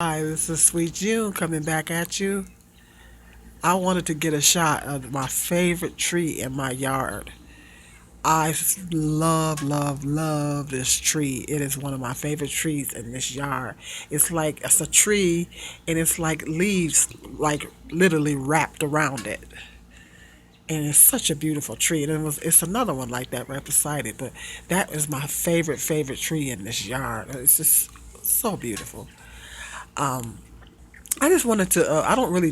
Hi, this is Sweet June coming back at you. I wanted to get a shot of my favorite tree in my yard. I love this tree. It is one of my favorite trees in this yard. It's a tree and it's like leaves like literally wrapped around it. And it's such a beautiful tree. And it's another one like that right beside it, but that is my favorite tree in this yard. It's just so beautiful. I just wanted to. I don't really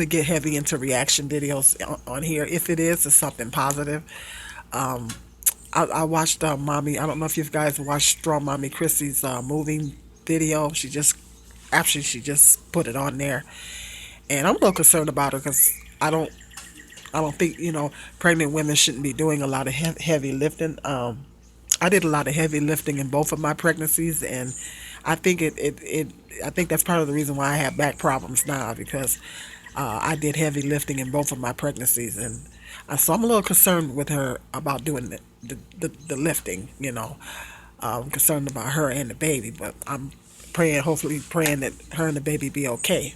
get heavy into reaction videos on here. If it is, it's something positive. Um, I watched Mommy. I don't know if you guys watched Strong Mommy Chrissy's moving video. She just put it on there, and I'm a little concerned about her because I don't think pregnant women shouldn't be doing a lot of heavy lifting. I did a lot of heavy lifting in both of my pregnancies, and I think I think that's part of the reason why I have back problems now because I did heavy lifting in both of my pregnancies, and so I'm a little concerned with her about doing the lifting. I'm concerned about her and the baby, but I'm hopefully praying that her and the baby be okay.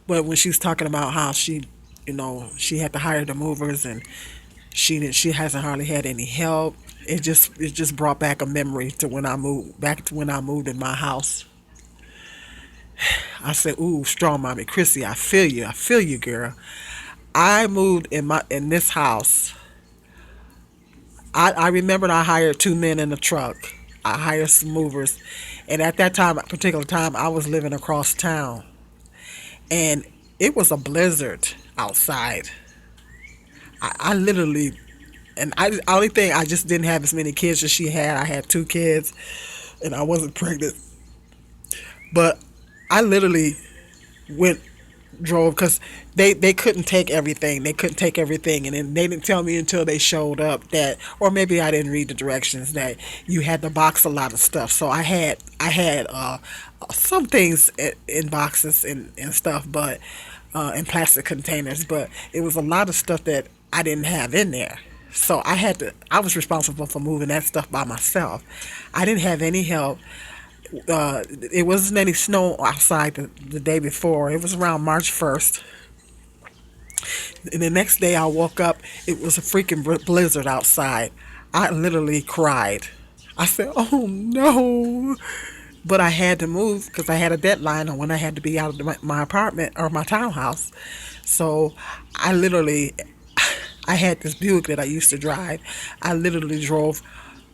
But when she's talking about how she had to hire the movers and she hasn't hardly had any help. It just brought back a memory to when I moved in my house. I said, "Ooh, strong mommy, Crissy, I feel you, girl." I moved in this house. I remembered I hired two men in a truck. I hired some movers, and at that particular time, I was living across town, and it was a blizzard outside. I literally and only thing I just didn't have as many kids as she had. I had two kids, and I wasn't pregnant. But I literally went drove because they couldn't take everything. They couldn't take everything, and then they didn't tell me until they showed up that, or maybe I didn't read the directions that you had to box a lot of stuff. So I had some things in boxes and stuff, but in plastic containers. But it was a lot of stuff that I didn't have in there. So I was responsible for moving that stuff by myself. I didn't have any help. It wasn't any snow outside the day before. It was around March 1st. And the next day I woke up, it was a freaking blizzard outside. I literally cried. I said, "Oh no." But I had to move because I had a deadline on when I had to be out of my apartment or my townhouse. So I literally, I had this Buick that I used to drive. I literally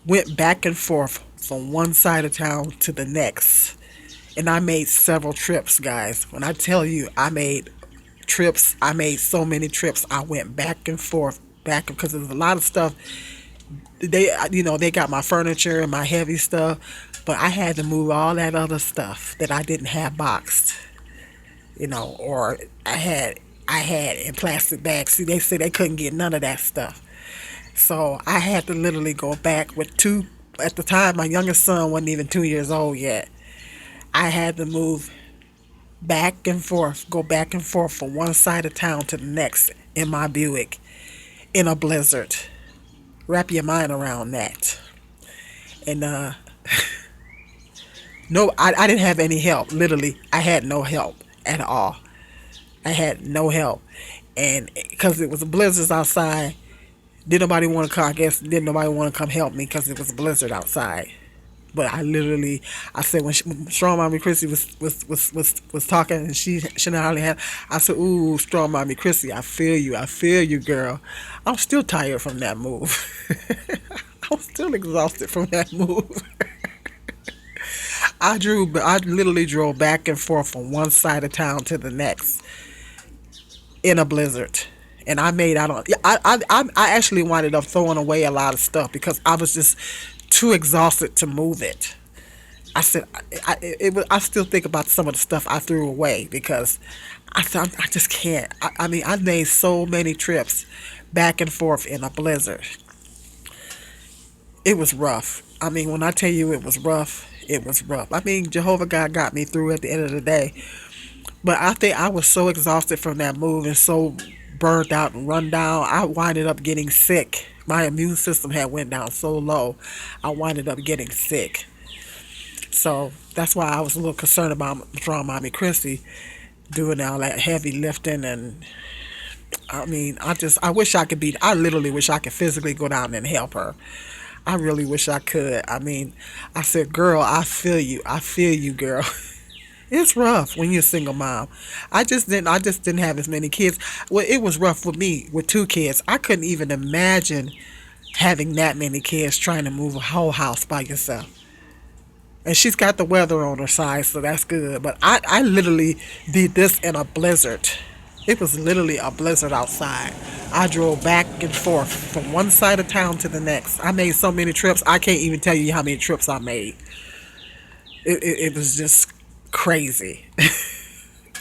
went back and forth from one side of town to the next. And I made several trips, guys. When I tell you I made so many trips. I went back and forth, back because there's a lot of stuff. They got my furniture and my heavy stuff, but I had to move all that other stuff that I didn't have boxed, or I had in plastic bags. See, they said they couldn't get none of that stuff. So I had to literally go back with two. At the time, my youngest son wasn't even 2 years old yet. I had to move back and forth, go back and forth from one side of town to the next in my Buick in a blizzard. Wrap your mind around that. And no, I didn't have any help. Literally, I had no help at all. I had no help, and because it was a blizzard outside, did nobody want to come? I guess didn't nobody want to come help me because it was a blizzard outside. But I said when Strong Mommy Chrissy was talking and she not hardly had. I said, "Ooh, Strong Mommy Chrissy, I feel you, girl." I'm still tired from that move. I'm still exhausted from that move. I literally drove back and forth from one side of town to the next in a blizzard. And I made I don't I actually winded up throwing away a lot of stuff because I was just too exhausted to move it. I said I still think about some of the stuff I threw away because I thought I just can't. I mean, I made so many trips back and forth in a blizzard. It was rough. I mean, when I tell you it was rough, it was rough. I mean, Jehovah God got me through at the end of the day. But I think I was so exhausted from that move and so burnt out and run down. I winded up getting sick. My immune system had went down so low. I winded up getting sick. So that's why I was a little concerned about Strong Mommy Crissy doing all that heavy lifting. And I mean, I wish I could be, I literally wish I could physically go down and help her. I really wish I could. I mean, I said, girl, I feel you. I feel you, girl. It's rough when you're a single mom. I just didn't have as many kids. Well, it was rough with me with two kids. I couldn't even imagine having that many kids trying to move a whole house by yourself. And she's got the weather on her side, so that's good. But I literally did this in a blizzard. It was literally a blizzard outside. I drove back and forth from one side of town to the next. I made so many trips. I can't even tell you how many trips I made. It was just crazy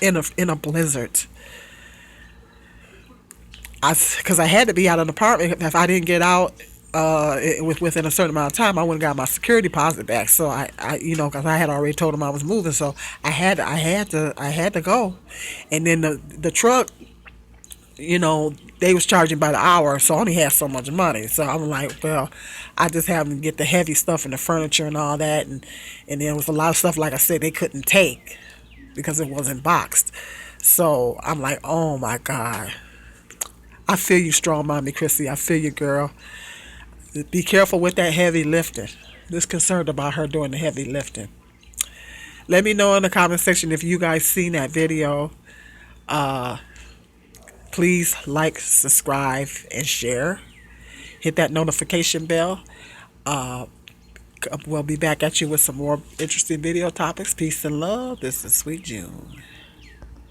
in a blizzard. Because I had to be out of the apartment. If I didn't get out within a certain amount of time, I wouldn't got my security deposit back. So because I had already told them I was moving, so I had to go. And then the truck, they was charging by the hour, so I only had so much money. So I'm like, well, I just have them get the heavy stuff and the furniture and all that, and there was a lot of stuff, like I said, they couldn't take because it wasn't boxed. So I'm like, oh my God. I feel you, Strong Mommy Crissy. I feel you, girl. Be careful with that heavy lifting. Just concerned about her doing the heavy lifting. Let me know in the comment section if you guys seen that video. Please like, subscribe, and share. Hit that notification bell. We'll be back at you with some more interesting video topics. Peace and love. This is Sweet June.